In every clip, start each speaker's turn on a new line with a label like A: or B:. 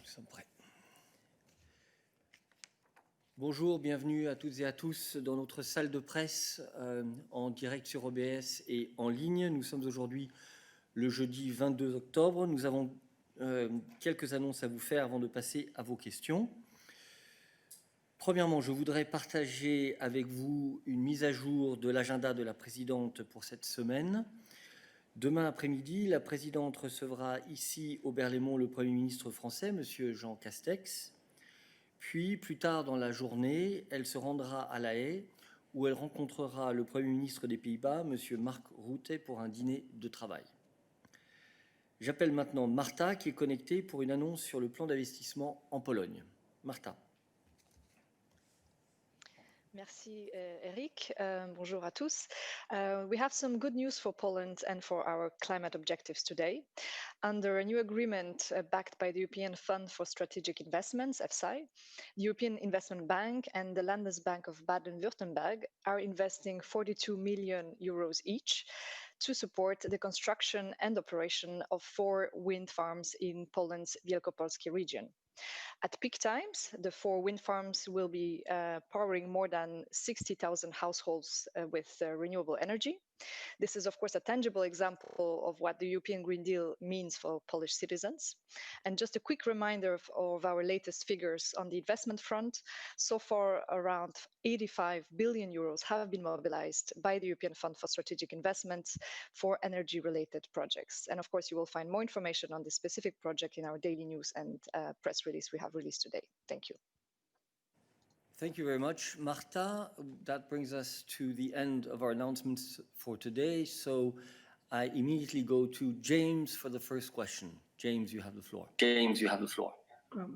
A: Nous sommes prêts. Bonjour, bienvenue à toutes et à tous dans notre salle de presse en direct sur OBS et en ligne. Nous sommes aujourd'hui le jeudi 22 octobre. Nous avons quelques annonces à vous faire avant de passer à vos questions. Premièrement, je voudrais partager avec vous une mise à jour de l'agenda de la présidente pour cette semaine. Demain après-midi, la présidente recevra ici au Berlaymont le Premier ministre français, M. Jean Castex. Puis, plus tard dans la journée, elle se rendra à La Haye, où elle rencontrera le Premier ministre des Pays-Bas, M. Mark Rutte, pour un dîner de travail. J'appelle maintenant Martha, qui est connectée pour une annonce sur le plan d'investissement en Pologne. Martha.
B: Merci, Eric. Bonjour à tous. We have some good news for Poland and for our climate objectives today. Under a new agreement backed by the European Fund for Strategic Investments, EFSI, the European Investment Bank and the Landesbank of Baden-Württemberg are investing 42 million euros each to support the construction and operation of 4 wind farms in Poland's Wielkopolski region. At peak times, the 4 wind farms will be powering more than 60,000 households with renewable energy. This is, of course, a tangible example of what the European Green Deal means for Polish citizens. And just a quick reminder of our latest figures on the investment front. So far, around 85 billion euros have been mobilized by the European Fund for Strategic Investments for energy-related projects. And of course, you will find more information on this specific project in our daily news and press release we have released today. Thank you.
A: Thank you very much, Marta. That brings us to the end of our announcements for today. So I immediately go to James for the first question. James, you have the floor.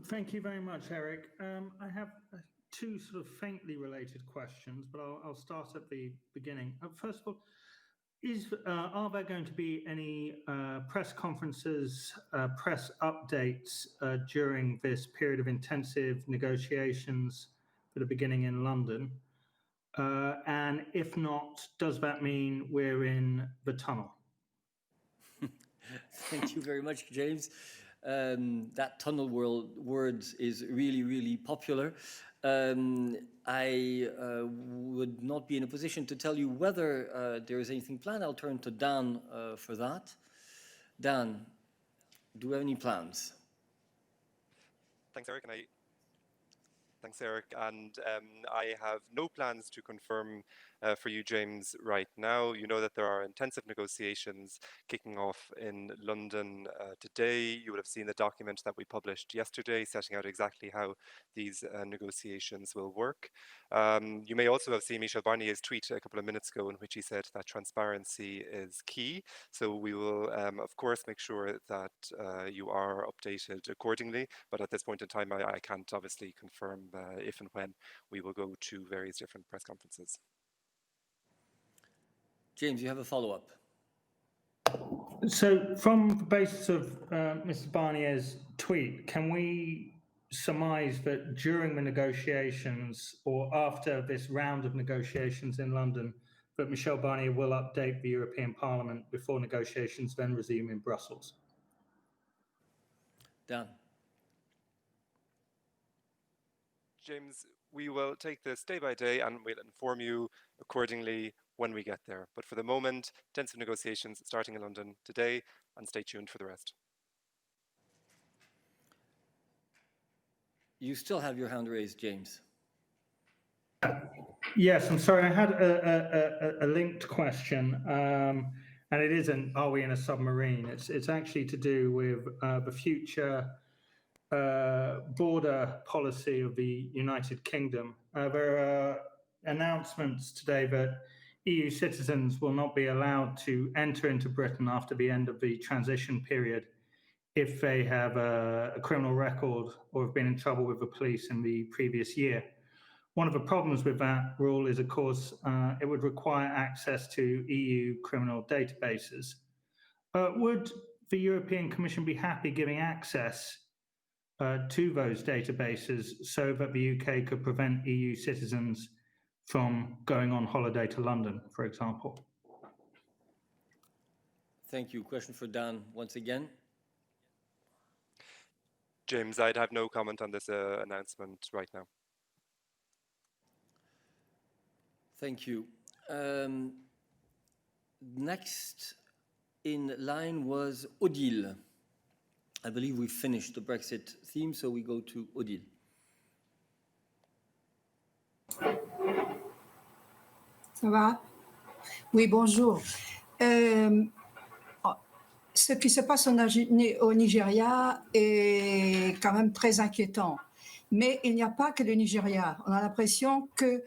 C: Thank you very much, Eric. I have two sort of faintly related questions, but I'll start at the beginning. First of all, are there going to be any press conferences, press updates during this period of intensive negotiations that are beginning in London? And if not, does that mean we're in the tunnel?
A: Thank you very much, James. That tunnel word is really, really popular. I would not be in a position to tell you whether there is anything planned. I'll turn to Dan for that. Dan, do you have any plans?
D: Thanks, Eric. I have no plans to confirm for you, James, right now. You know that there are intensive negotiations kicking off in London today. You would have seen the document that we published yesterday, setting out exactly how these negotiations will work. You may also have seen Michel Barnier's tweet a couple of minutes ago in which he said that transparency is key. So we will, of course, make sure that you are updated accordingly. But at this point in time, I can't obviously confirm if and when we will go to various different press conferences.
A: James, you have a follow-up.
C: So from the basis of Mr. Barnier's tweet, can we surmise that during the negotiations or after this round of negotiations in London, that Michel Barnier will update the European Parliament before negotiations then resume in Brussels?
A: Dan.
D: James, we will take this day by day and we'll inform you accordingly when we get there. But for the moment, intensive negotiations starting in London today, and stay tuned for the rest.
A: You still have your hand raised, James.
C: Yes, I'm sorry. I had a linked question, and it isn't, are we in a submarine? It's actually to do with the future border policy of the United Kingdom. There are announcements today that EU citizens will not be allowed to enter into Britain after the end of the transition period if they have a criminal record or have been in trouble with the police in the previous year. One of the problems with that rule is, of course, it would require access to EU criminal databases. Would the European Commission be happy giving access to those databases so that the UK could prevent EU citizens from going on holiday to London, for example?
A: Thank you. Question for Dan once again.
D: James, I'd have no comment on this announcement right now.
A: Thank you. Next in line was Odile. I believe we finished the Brexit theme, so we go to Odile.
E: Ça va? Oui, bonjour. Ce qui se passe au Nigeria est quand même très inquiétant. Mais il n'y a pas que le Nigeria. On a l'impression que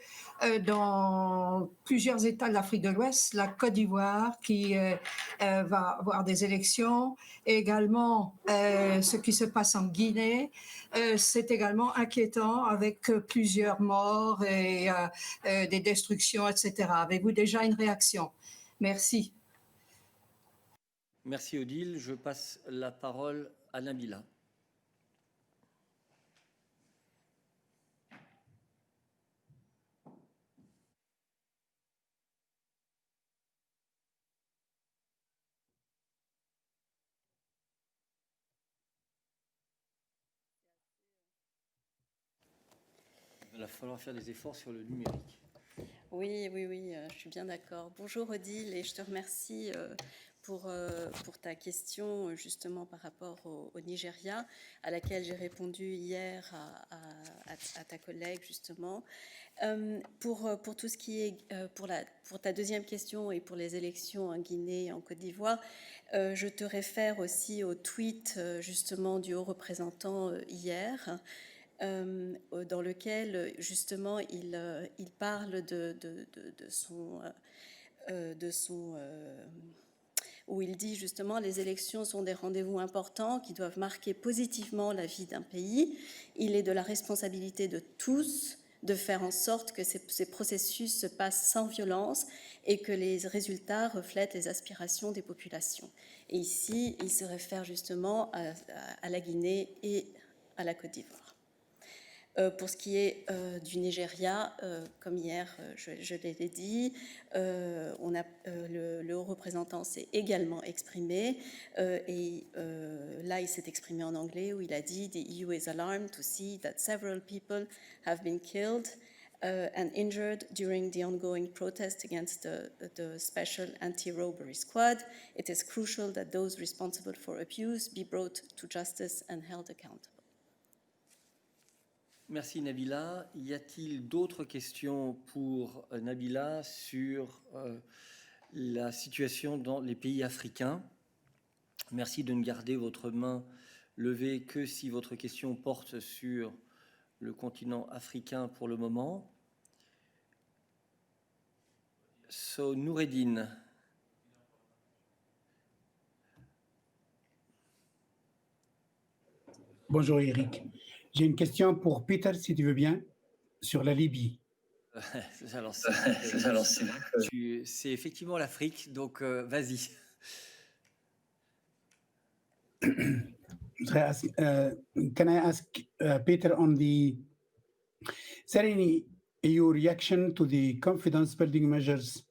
E: dans plusieurs États de l'Afrique de l'Ouest, la Côte d'Ivoire qui va avoir des élections, et également ce qui se passe en Guinée, c'est également inquiétant avec plusieurs morts et des destructions, etc. Avez-vous déjà une réaction? Merci.
A: Merci Odile. Je passe la parole à Nabila. Il va falloir faire des efforts sur le numérique.
F: Oui, je suis bien d'accord. Bonjour Odile et je te remercie pour ta question justement par rapport au Nigeria, à laquelle j'ai répondu hier à ta collègue justement. Pour tout ce qui est pour ta deuxième question et pour les élections en Guinée et en Côte d'Ivoire, je te réfère aussi au tweet justement du haut représentant hier. Dans lequel justement il parle où il dit justement les élections sont des rendez-vous importants qui doivent marquer positivement la vie d'un pays. Il est de la responsabilité de tous de faire en sorte que ces processus se passent sans violence et que les résultats reflètent les aspirations des populations. Et ici, il se réfère justement à la Guinée et à la Côte d'Ivoire. Pour ce qui est du Nigeria, comme hier je l'ai dit, le haut représentant s'est également exprimé et là il s'est exprimé en anglais où il a dit « The EU is alarmed to see that several people have been killed and injured during the ongoing protest against the Special Anti-Robbery Squad. It is crucial that those responsible for abuse be brought to justice and held accountable. »
A: Merci Nabila. Y a-t-il d'autres questions pour Nabila sur la situation dans les pays africains? Merci de ne garder votre main levée que si votre question porte sur le continent africain pour le moment. So, Noureddine.
G: Bonjour Eric. J'ai une question pour Peter, si tu veux bien, sur la Libye.
A: Alors, c'est effectivement l'Afrique, donc vas-y.
G: Can I ask Peter on the... Is there any EU reaction to the confidence-building measures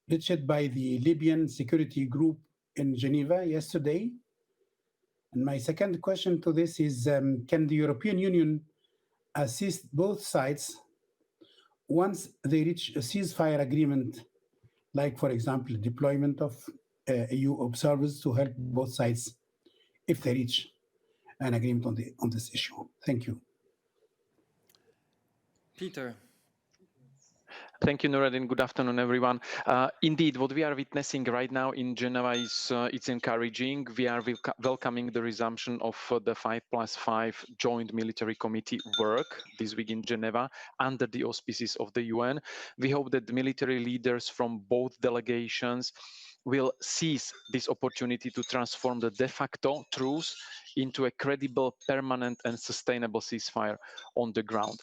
G: reached by the Libyan security group in Geneva yesterday? And my second question to this is, can the European Union assist both sides once they reach a ceasefire agreement, like, for example, deployment of EU observers to help both sides if they reach an agreement on this issue? Thank you.
A: Peter.
H: Thank you, Noureddine. Good afternoon, everyone. Indeed, what we are witnessing right now in Geneva is it's encouraging. We are welcoming the resumption of the 5+5 Joint Military Committee work this week in Geneva under the auspices of the UN. We hope that the military leaders from both delegations will seize this opportunity to transform the de facto truce into a credible, permanent and sustainable ceasefire on the ground.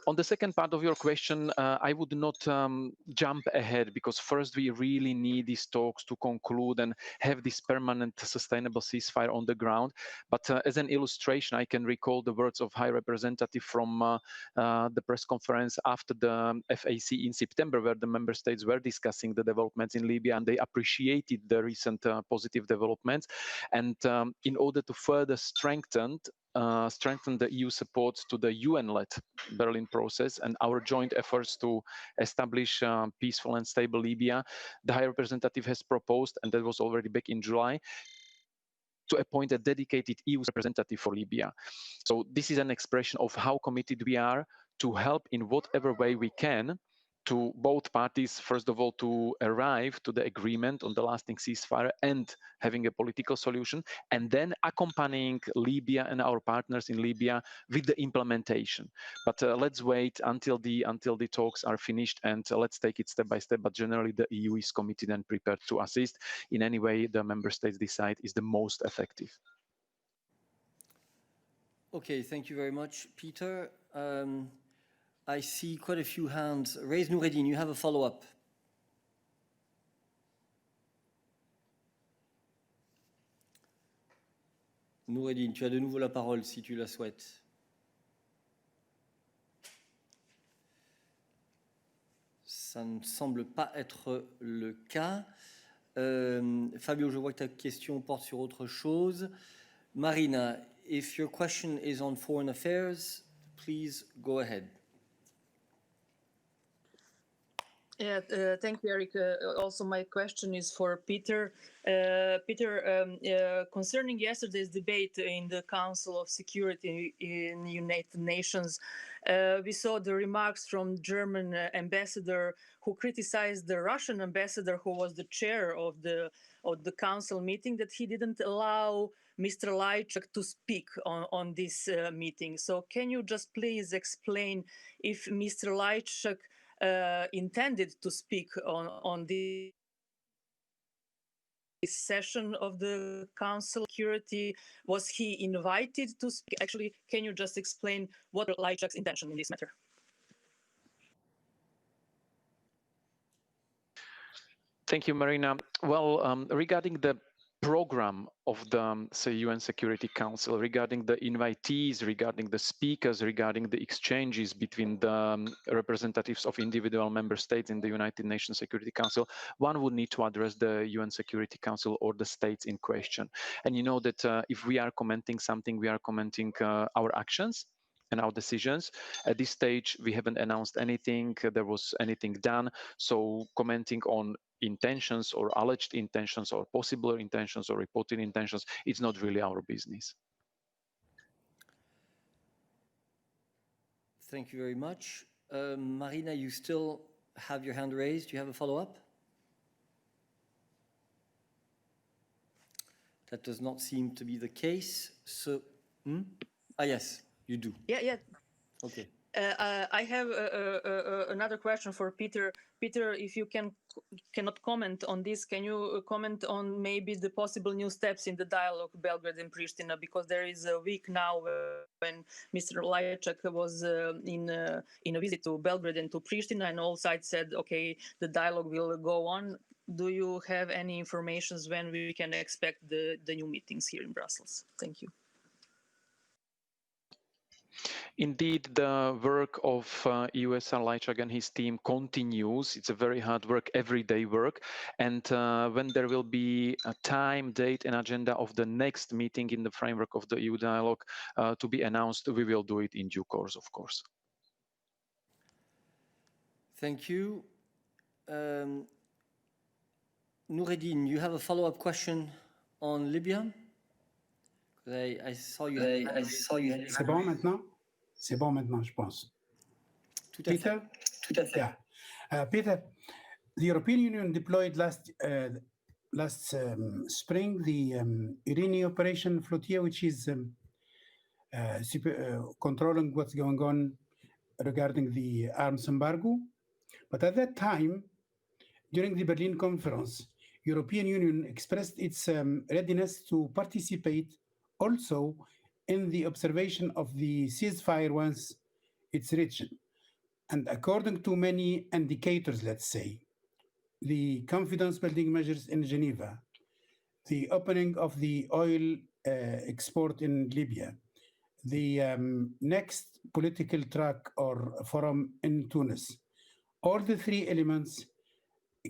H: On the second part of your question, I would not jump ahead because first we really need these talks to conclude and have this permanent, sustainable ceasefire on the ground. But as an illustration, I can recall the words of High Representative from the press conference after the FAC in September, where the member states were discussing the developments in Libya and they appreciated the recent positive developments. And in order to further strengthen strengthen the EU support to the UN-led Berlin process and our joint efforts to establish peaceful and stable Libya. The High Representative has proposed, and that was already back in July, to appoint a dedicated EU representative for Libya. So this is an expression of how committed we are to help in whatever way we can to both parties, first of all, to arrive to the agreement on the lasting ceasefire and having a political solution, and then accompanying Libya and our partners in Libya with the implementation. But let's wait until the talks are finished, and let's take it step by step. But generally, the EU is committed and prepared to assist in any way the member states decide is the most effective.
A: Okay, thank you very much, Peter. I see quite a few hands raised. Noureddin, you have a follow-up. Noureddin, tu as de nouveau la parole si tu la souhaites. Ça ne semble pas être le cas. Fabio, je vois que ta question porte sur autre chose. Marina, if your question is on foreign affairs, please go ahead.
I: Yeah, thank you, Eric. Also, my question is for Peter. Peter, concerning yesterday's debate in the Council of Security in the United Nations, we saw the remarks from German ambassador who criticized the Russian ambassador, who was the chair of the council meeting, that he didn't allow Mr. Lajčák to speak on this meeting. So can you just please explain if Mr. Lajčák intended to speak on this session of the Council of Security? Was he invited to speak? Actually, can you just explain what Lajčák's intention in this matter?
H: Thank you, Marina. Well, regarding the program of the UN Security Council, regarding the invitees, regarding the speakers, regarding the exchanges between the representatives of individual member states in the United Nations Security Council, one would need to address the UN Security Council or the states in question. And you know that if we are commenting something, we are commenting our actions and our decisions. At this stage, we haven't announced anything, there was anything done. So commenting on intentions or alleged intentions or possible intentions or reported intentions, it's not really our business.
A: Thank you very much. Marina, you still have your hand raised. Do you have a follow-up? That does not seem to be the case. So, yes, you do.
I: Yeah.
A: Okay.
I: I have another question for Peter. Peter, if you cannot comment on this, can you comment on maybe the possible new steps in the dialogue Belgrade and Pristina? Because there is a week now when Mr. Lajčák was in a visit to Belgrade and to Pristina, and all sides said, okay, the dialogue will go on. Do you have any information when we can expect the new meetings here in Brussels? Thank you.
H: Indeed, the work of EUSR Lajčák and his team continues. It's a very hard work, everyday work. And when there will be a time, date, and agenda of the next meeting in the framework of the EU dialogue to be announced, we will do it in due course, of course.
A: Thank you. Noureddin, you have a follow-up question on Libya? I saw you.
G: C'est bon maintenant? C'est bon maintenant, je pense.
A: Tout à fait.
G: Tout à fait. Yeah. Peter, the European Union deployed last spring the Irini Operation Flotilla, which is controlling what's going on regarding the arms embargo. But at that time, during the Berlin conference, European Union expressed its readiness to participate also in the observation of the ceasefire once it's reached. And according to many indicators, let's say, the confidence building measures in Geneva, the opening of the oil export in Libya, the next political track or forum in Tunis, all the three elements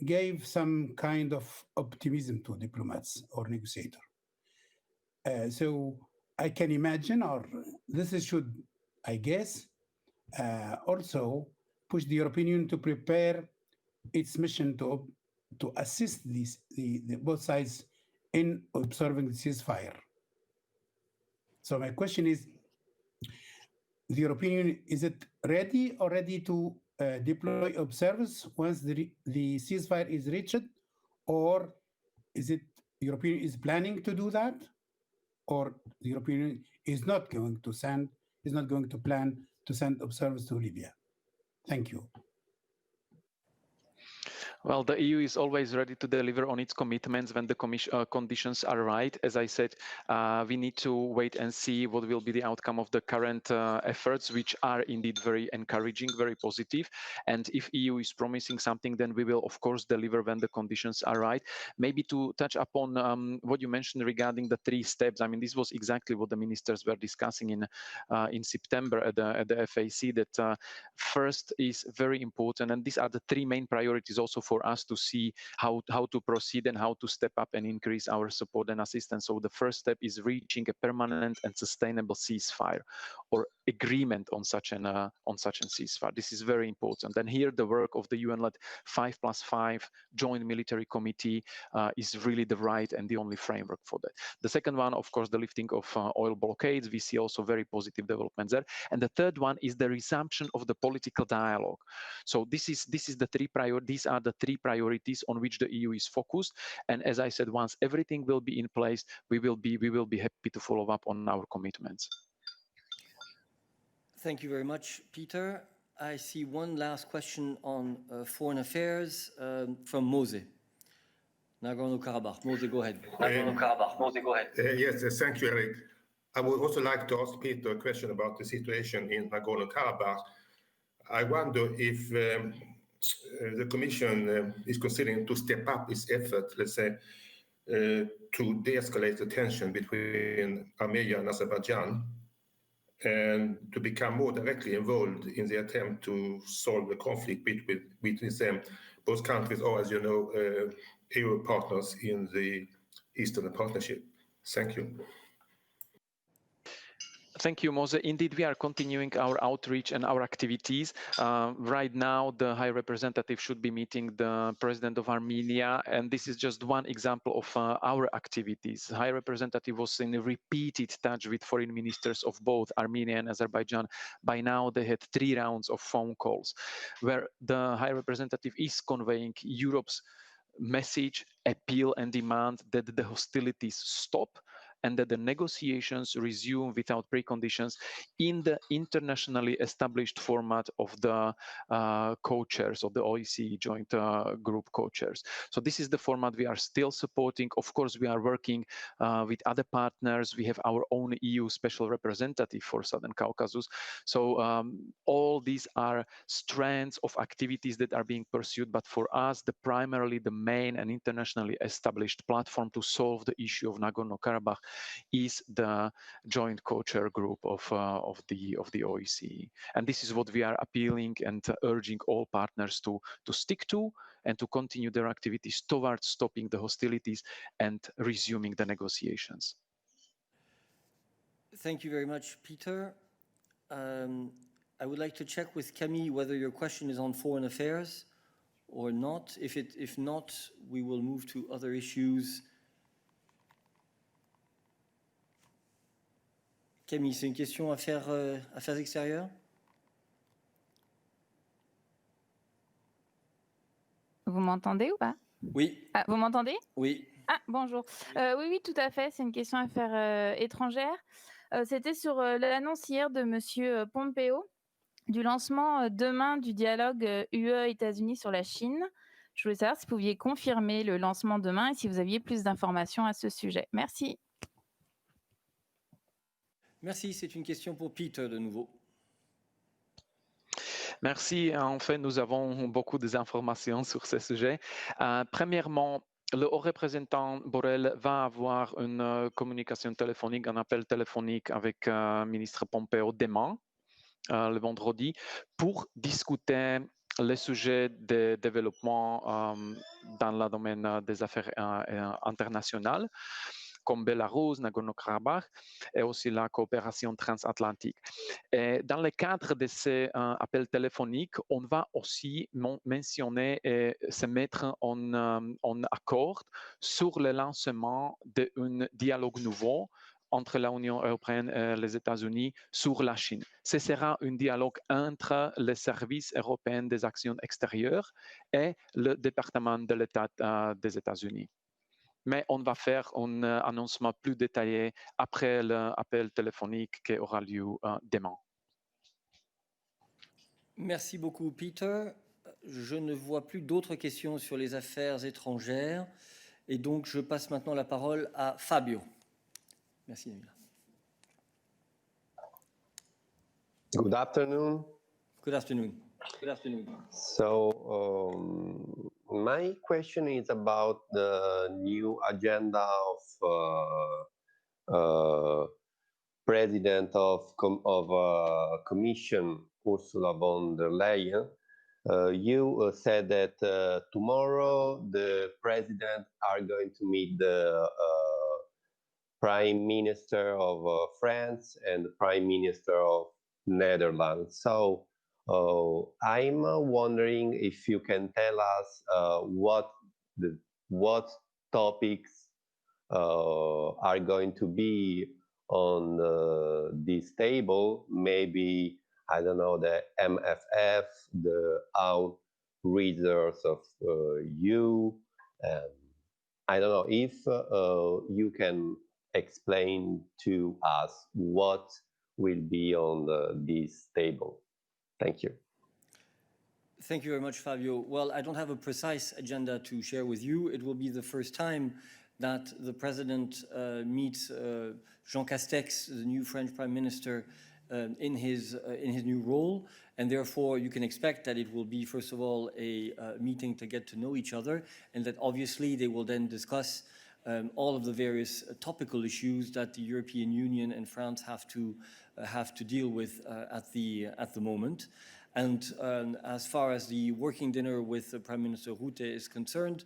G: gave some kind of optimism to diplomats or negotiators. So I can imagine, or this should, I guess, also push the European Union to prepare its mission to assist the both sides in observing the ceasefire. So my question is, the European Union, is it ready already to deploy observers once the ceasefire is reached, or is it European Union is planning to do that, or the European Union is not going to plan to send observers to Libya? Thank you.
H: Well, the EU is always ready to deliver on its commitments when the conditions are right. As I said, we need to wait and see what will be the outcome of the current efforts, which are indeed very encouraging, very positive. And if EU is promising something, then we will, of course, deliver when the conditions are right. Maybe to touch upon what you mentioned regarding the 3 steps. I mean, this was exactly what the ministers were discussing in September at the FAC, that first is very important. And these are the 3 main priorities also for us to see how to proceed and how to step up and increase our support and assistance. So the first step is reaching a permanent and sustainable ceasefire or agreement on such a ceasefire. This is very important. And here the work of the UN-led 5+5 joint military committee is really the right and the only framework for that. The second one, of course, the lifting of oil blockades. We see also very positive developments there. And the third one is the resumption of the political dialogue. So these are the 3 priorities on which the EU is focused. And as I said, once everything will be in place, we will be happy to follow up on our commitments.
A: Thank you very much, Peter. I see one last question on foreign affairs from Mose. Nagorno-Karabakh. Mose, go ahead.
J: Yes, thank you, Eric. I would also like to ask Peter a question about the situation in Nagorno-Karabakh. I wonder if the Commission is considering to step up its effort, let's say, to de-escalate the tension between Armenia and Azerbaijan, and to become more directly involved in the attempt to solve the conflict between them. Both countries are, as you know, EU partners in the Eastern Partnership. Thank you.
H: Thank you, Mose. Indeed, we are continuing our outreach and our activities. Right now, the High Representative should be meeting the President of Armenia, and this is just one example of our activities. The High Representative was in a repeated touch with foreign ministers of both Armenia and Azerbaijan. By now, they had 3 rounds of phone calls, where the High Representative is conveying Europe's message, appeal, and demand that the hostilities stop and that the negotiations resume without preconditions in the internationally established format of the co-chairs of the OSCE joint group co-chairs. So this is the format we are still supporting. Of course, we are working with other partners. We have our own EU special representative for Southern Caucasus. So all these are strands of activities that are being pursued. But for us, primarily the main and internationally established platform to solve the issue of Nagorno-Karabakh is the joint co-chair group of the OSCE. And this is what we are appealing and urging all partners to stick to and to continue their activities towards stopping the hostilities and resuming the negotiations.
A: Thank you very much, Peter. I would like to check with Camille whether your question is on foreign affairs or not. If not, we will move to other issues. Camille, c'est une question affaires extérieures?
K: Vous m'entendez ou pas?
A: Oui.
K: Ah, vous m'entendez?
A: Oui.
K: Ah, bonjour. Oui, tout à fait. C'est une question affaires étrangères. C'était sur l'annonce hier de Monsieur Pompeo du lancement demain du dialogue UE-États-Unis sur la Chine. Je voulais savoir si vous pouviez confirmer le lancement demain et si vous aviez plus d'informations à ce sujet. Merci.
A: Merci. C'est une question pour Peter de nouveau.
H: Merci. En fait, nous avons beaucoup d'informations sur ce sujet. Premièrement, le haut représentant Borrell va avoir une communication téléphonique, un appel téléphonique avec le ministre Pompeo demain, le vendredi, pour discuter les sujets de développement dans le domaine des affaires internationales. comme Belarus, Nagorno-Karabakh, et aussi la coopération transatlantique. Et dans le cadre de ces appels téléphoniques, on va aussi mentionner et se mettre en accord sur le lancement d'un dialogue nouveau entre l'Union européenne et les États-Unis sur la Chine. Ce sera un dialogue entre le service européen des actions extérieures et le département de l'État des États-Unis. Mais on va faire un annoncement plus détaillé après l'appel téléphonique qui aura lieu demain.
A: Merci beaucoup, Peter. Je ne vois plus d'autres questions sur les affaires étrangères. Et donc, je passe maintenant la parole à Fabio. Merci, Namila.
L: Good afternoon.
A: Good afternoon.
L: Good afternoon. So, my question is about the new agenda of President of Commission Ursula von der Leyen. You said that tomorrow the president are going to meet the Prime Minister of France and the Prime Minister of Netherlands. So I'm wondering if you can tell us what topics are going to be on this table. Maybe, I don't know, the MFF, the own reserves of EU. I don't know if you can explain to us what will be on this table. Thank you.
A: Thank you very much, Fabio. Well, I don't have a precise agenda to share with you. It will be the first time that the president meets Jean Castex, the new French Prime Minister, in his new role, and therefore you can expect that it will be, first of all, a meeting to get to know each other, and that obviously they will then discuss all of the various topical issues that the European Union and France have to deal with at the moment. And as far as the working dinner with Prime Minister Rutte is concerned,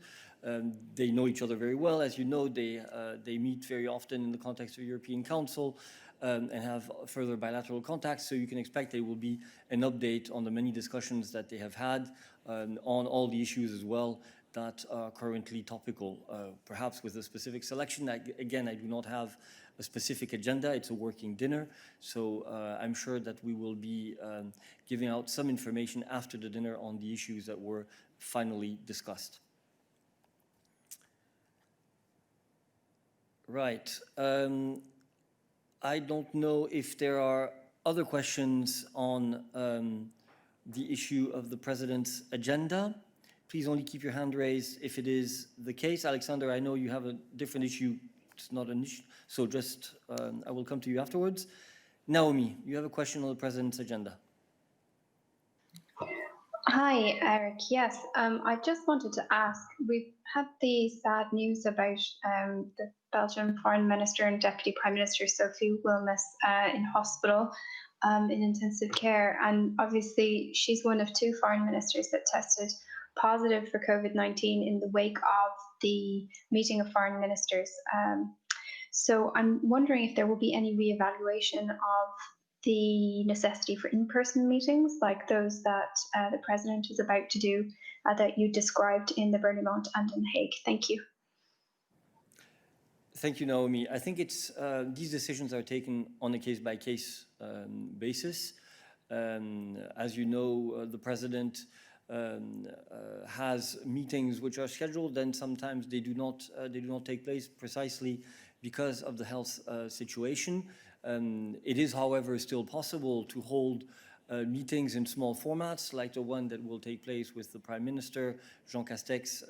A: they know each other very well. As you know, they meet very often in the context of the European Council and have further bilateral contacts. So you can expect there will be an update on the many discussions that they have had on all the issues as well that are currently topical, perhaps with a specific selection. Again, I do not have a specific agenda. It's a working dinner. So I'm sure that we will be giving out some information after the dinner on the issues that were finally discussed. Right. I don't know if there are other questions on the issue of the President's agenda. Please only keep your hand raised if it is the case. Alexander, I know you have a different issue. It's not an issue. So just, I will come to you afterwards. Naomi, you have a question on the President's agenda.
M: Hi, Eric. Yes, I just wanted to ask, we've had the sad news about the Belgian Foreign Minister and Deputy Prime Minister Sophie Wilmès in hospital in intensive care. And obviously, she's one of two foreign ministers that tested positive for COVID-19 in the wake of the meeting of foreign ministers. So I'm wondering if there will be any reevaluation of the necessity for in-person meetings like those that the President is about to do that you described in the Berlaymont and in Hague. Thank you.
A: Thank you, Naomi. I think it's these decisions are taken on a case-by-case basis. As you know, the President has meetings which are scheduled, and sometimes they do not take place precisely because of the health situation. It is, however, still possible to hold meetings in small formats, like the one that will take place with the Prime Minister, Jean Castex,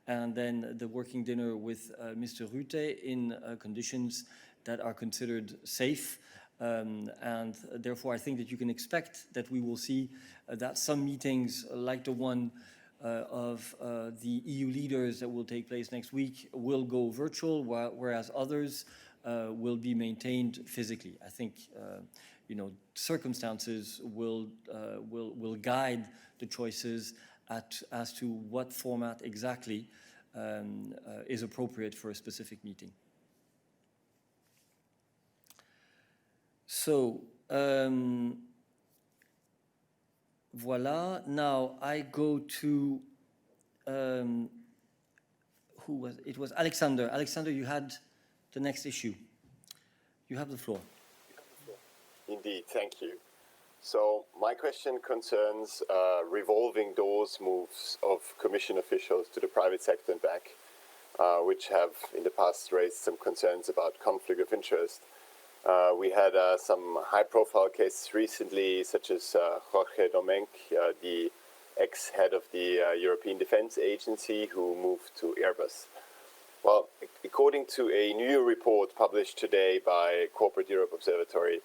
A: and then the working dinner with Mr. Rutte in conditions that are considered safe. And therefore, I think that you can expect that we will see that some meetings, like the one of the EU leaders that will take place next week, will go virtual, whereas others will be maintained physically. I think circumstances will guide the choices as to what format exactly is appropriate for a specific meeting. So, voila. Now I go to who was it? Was Alexander. Alexander, you had the next issue. You have the floor.
N: Indeed, thank you. So my question concerns revolving doors moves of Commission officials to the private sector and back, which have in the past raised some concerns about conflict of interest. We had some high-profile cases recently, such as Jorge Domenech, the ex-head of the European Defence Agency, who moved to Airbus. Well, according to a new report published today by Corporate Europe Observatory,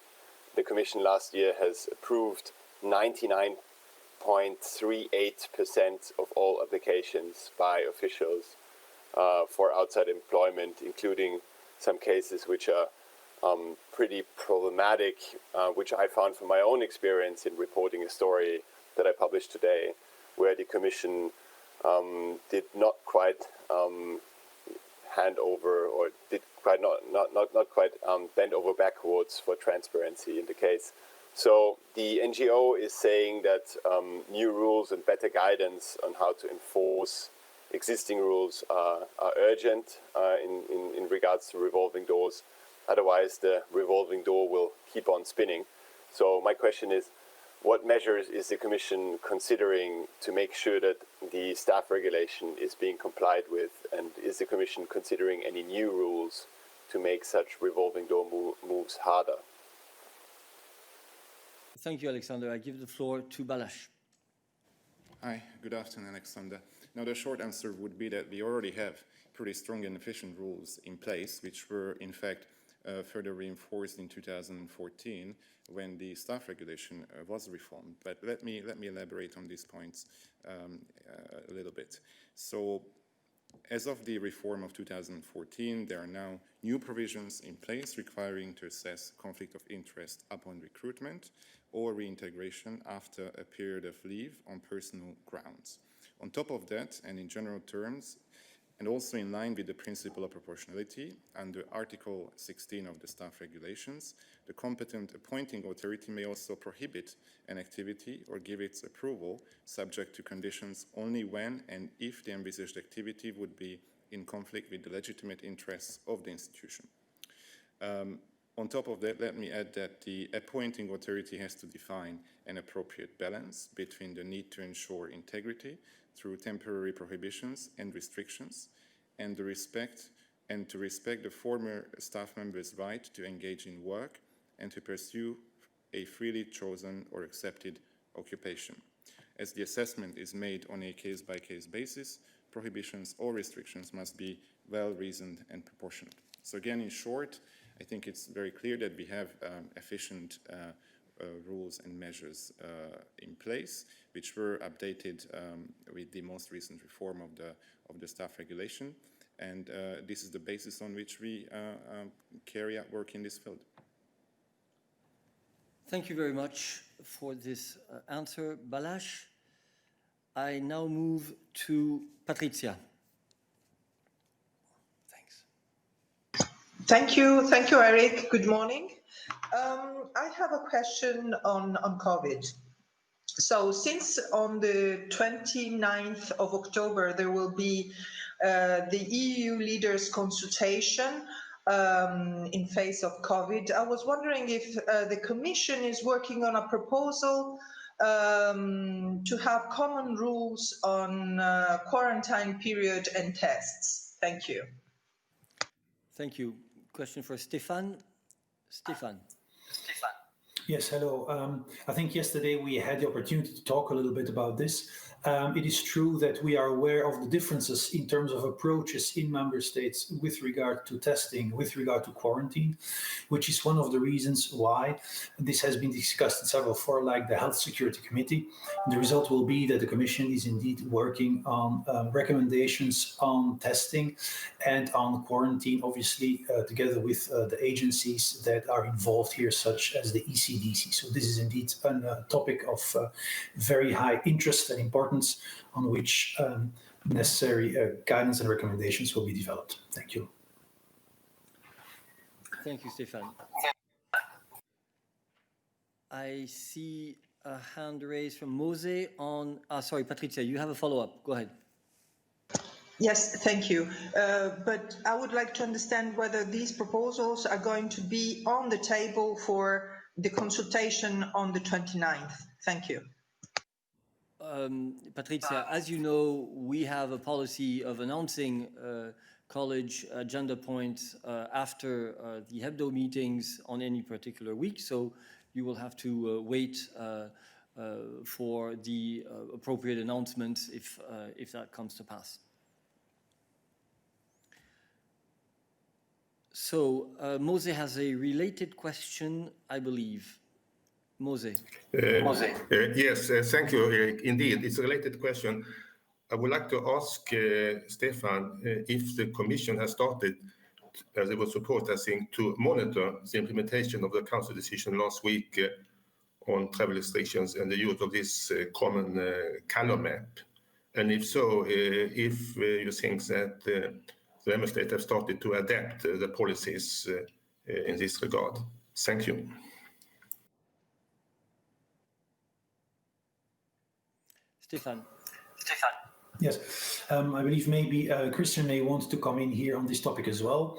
N: the Commission last year has approved 99.38% of all applications by officials for outside employment, including some cases which are pretty problematic, which I found from my own experience in reporting a story that I published today, where the Commission did not quite hand over, or did quite not quite bend over backwards for transparency in the case. So the NGO is saying that new rules and better guidance on how to enforce existing rules are urgent in regards to revolving doors. Otherwise, the revolving door will keep on spinning. So my question is, what measures is the Commission considering to make sure that the staff regulation is being complied with? And is the Commission considering any new rules to make such revolving door moves harder?
A: Thank you, Alexander. I give the floor to Balázs.
O: Hi, good afternoon, Alexander. Now, the short answer would be that we already have pretty strong and efficient rules in place, which were, in fact, further reinforced in 2014 when the staff regulation was reformed. But let me elaborate on these points a little bit. So, as of the reform of 2014, there are now new provisions in place requiring to assess conflict of interest upon recruitment or reintegration after a period of leave on personal grounds. On top of that, and in general terms, and also in line with the principle of proportionality, under Article 16 of the staff regulations, the competent appointing authority may also prohibit an activity or give its approval subject to conditions only when and if the envisaged activity would be in conflict with the legitimate interests of the institution. On top of that, let me add that the appointing authority has to define an appropriate balance between the need to ensure integrity through temporary prohibitions and restrictions, and to respect the former staff member's right to engage in work and to pursue a freely chosen or accepted occupation. As the assessment is made on a case-by-case basis, prohibitions or restrictions must be well-reasoned and proportionate. So again, in short, I think it's very clear that we have efficient rules and measures in place, which were updated with the most recent reform of the staff regulation, and this is the basis on which we carry out work in this field.
A: Thank you very much for this answer, Balázs. I now move to Patricia. Thanks.
P: Thank you, Eric. Good morning. I have a question on COVID. So since on the 29th of October, there will be the EU leaders consultation in face of COVID, I was wondering if the Commission is working on a proposal to have common rules on quarantine period and tests. Thank you.
A: Thank you. Question for Stefan. Stefan.
Q: Yes, hello. I think yesterday we had the opportunity to talk a little bit about this. It is true that we are aware of the differences in terms of approaches in member states with regard to testing, with regard to quarantine, which is one of the reasons why this has been discussed in several fora, like the Health Security Committee. And the result will be that the Commission is indeed working on recommendations on testing and on quarantine, obviously, together with the agencies that are involved here, such as the ECDC. So this is indeed a topic of very high interest and importance, on which necessary guidance and recommendations will be developed. Thank you.
A: Thank you, Stefan. I see a hand raised from Mose on. Sorry, Patrizia, you have a follow-up. Go ahead.
P: Yes, thank you. But I would like to understand whether these proposals are going to be on the table for the consultation on the 29th. Thank you.
A: Patrizia, as you know, we have a policy of announcing college agenda points after the Hebdo meetings on any particular week. So you will have to wait for the appropriate announcements if that comes to pass. So Mose has a related question, I believe. Mose.
J: Yes, thank you, Eric. Indeed, it's a related question. I would like to ask Stefan if the Commission has started, as it was supposed, I think, to monitor the implementation of the Council decision last week on travel restrictions and the use of this common color map. And if so, if you think that the member states have started to adapt the policies in this regard. Thank you.
A: Stefan.
Q: Yes, I believe maybe Christian may want to come in here on this topic as well.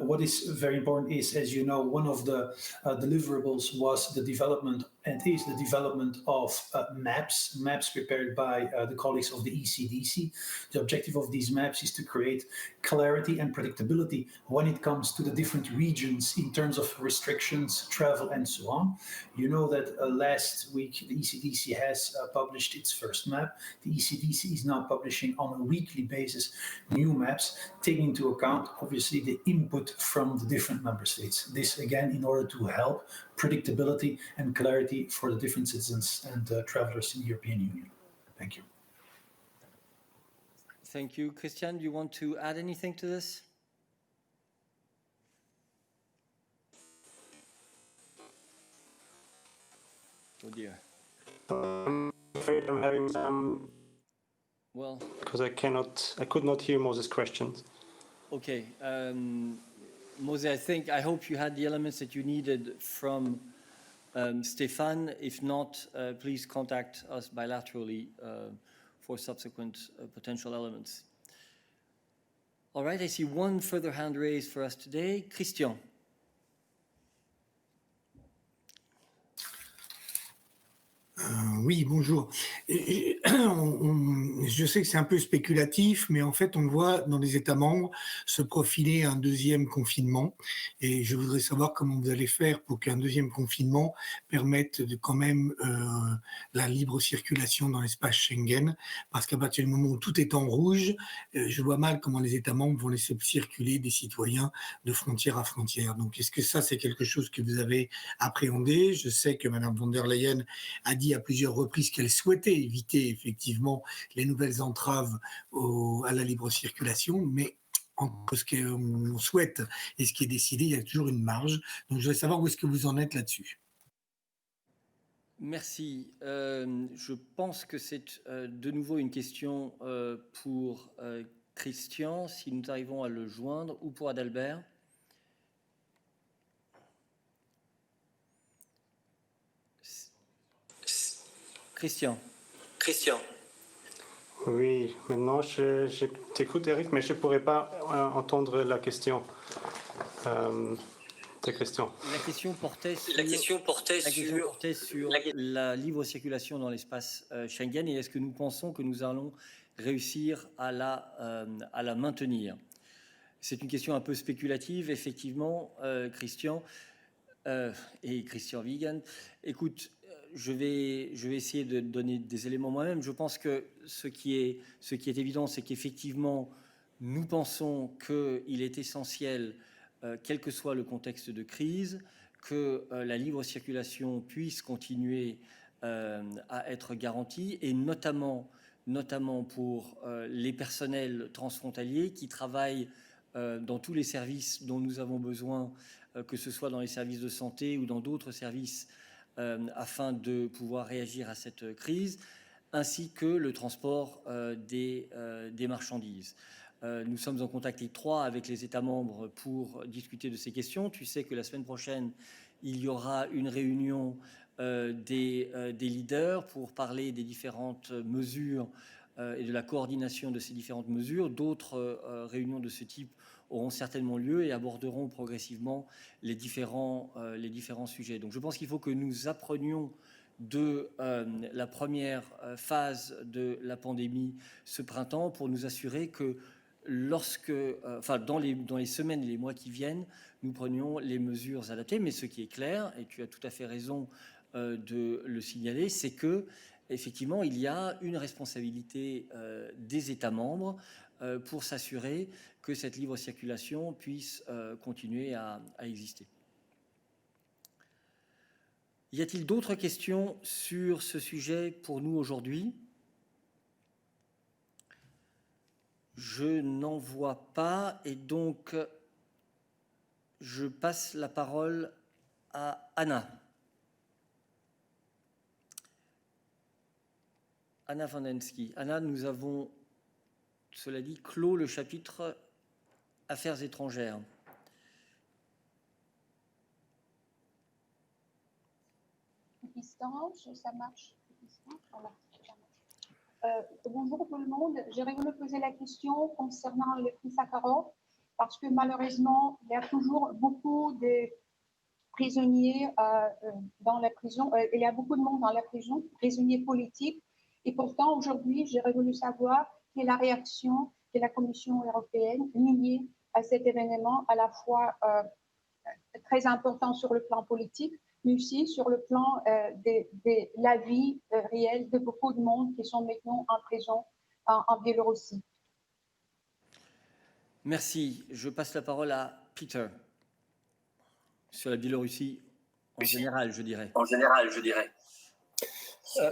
Q: What is very important is, as you know, one of the deliverables was the development, and is the development of maps prepared by the colleagues of the ECDC. The objective of these maps is to create clarity and predictability when it comes to the different regions in terms of restrictions, travel, and so on. You know that last week the ECDC has published its first map. The ECDC is now publishing on a weekly basis new maps, taking into account obviously the input from the different member states. This again in order to help predictability and clarity for the different citizens and travelers in the European Union. Thank you.
A: Thank you. Christian, do you want to add anything to this? Oh dear.
R: I'm afraid I'm having some.
A: Well,
R: because I could not hear Moses' questions.
A: Okay, Mose, I hope you had the elements that you needed from Stefan. If not, please contact us bilaterally for subsequent potential elements. All right, I see one further hand raised for us today. Christian.
S: Oui, bonjour. Je sais que c'est un peu spéculatif, mais en fait, on voit dans les États membres se profiler un deuxième confinement. Et je voudrais savoir comment vous allez faire pour qu'un deuxième confinement permette de quand même la libre circulation dans l'espace Schengen. Parce qu'à partir du moment où tout est en rouge, je vois mal comment les États membres vont laisser circuler des citoyens de frontière à frontière. Donc, est-ce que ça, c'est quelque chose que vous avez appréhendé? Je sais que Mme von der Leyen a dit à plusieurs reprises qu'elle souhaitait éviter effectivement les nouvelles entraves à la libre circulation, mais entre ce qu'on souhaite et ce qui est décidé, il y a toujours une marge. Donc je voudrais savoir où est-ce que vous en êtes là-dessus.
A: Merci. Je pense que c'est de nouveau une question pour Christian, si nous arrivons à le joindre, ou pour Adalbert. Christian.
R: Oui, maintenant je t'écoute Eric, mais je ne pourrais pas entendre la question. Ta question.
A: La question portait sur la libre circulation dans l'espace Schengen, et est-ce que nous pensons que nous allons réussir à la maintenir? C'est une question un peu spéculative, effectivement, Christian et Christian Wiegand. Écoute, je vais essayer de donner des éléments moi-même. Je pense que ce qui est évident, c'est qu'effectivement, nous pensons qu'il est essentiel, quel que soit le contexte de crise, que la libre circulation puisse continuer à être garantie, et notamment pour les personnels transfrontaliers qui travaillent dans tous les services dont nous avons besoin, que ce soit dans les services de santé ou dans d'autres services, afin de pouvoir réagir à cette crise, ainsi que le transport des marchandises. Nous sommes en contact étroit avec les États membres pour discuter de ces questions. Tu sais que la semaine prochaine, il y aura une réunion des leaders pour parler des différentes mesures et de la coordination de ces différentes mesures. D'autres réunions de ce type auront certainement lieu et aborderont progressivement les différents sujets. Donc je pense qu'il faut que nous apprenions de la première phase de la pandémie ce printemps pour nous assurer que dans les semaines et les mois qui viennent, nous prenions les mesures adaptées. Mais ce qui est clair, et tu as tout à fait raison de le signaler, c'est que effectivement, il y a une responsabilité des États membres pour s'assurer que cette libre circulation puisse continuer à exister. Y a-t-il d'autres questions sur ce sujet pour nous aujourd'hui? Je n'en vois pas et donc je passe la parole à Anna. Anna Vandensky. Anna, nous avons, cela dit, clos le chapitre Affaires étrangères.
T: Ça marche. Bonjour tout le monde. J'aurais voulu poser la question concernant le prix Sakharov, parce que malheureusement, il y a toujours beaucoup de prisonniers dans la prison. Il y a beaucoup de monde dans la prison, prisonniers politiques. Et pourtant, aujourd'hui, j'aurais voulu savoir quelle est la réaction de la Commission européenne liée à cet événement, à la fois très important sur le plan politique, mais aussi sur le plan de la vie réelle de beaucoup de monde qui sont maintenant en prison en Biélorussie.
A: Merci. Je passe la parole à Peter sur la Biélorussie en général, je dirais.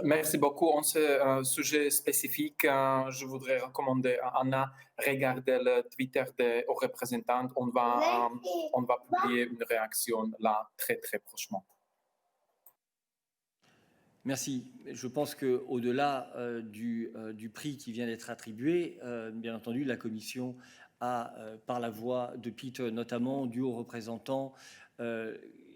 U: Merci beaucoup. En ce sujet spécifique, je voudrais recommander à Anna regarder le Twitter des représentants. On va publier une réaction là très prochainement.
A: Merci. Je pense qu'au-delà du prix qui vient d'être attribué, bien entendu, la Commission a, par la voix de Peter notamment, du haut représentant,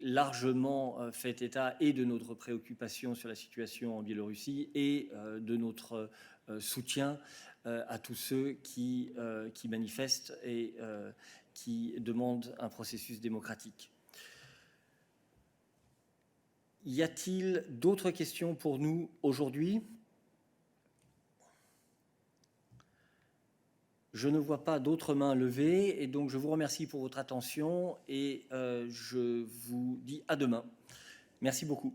A: largement fait état et de notre préoccupation sur la situation en Biélorussie et de notre soutien à tous ceux qui manifestent et qui demandent un processus démocratique. Y a-t-il d'autres questions pour nous aujourd'hui? Je ne vois pas d'autres mains levées et donc je vous remercie pour votre attention et je vous dis à demain. Merci beaucoup.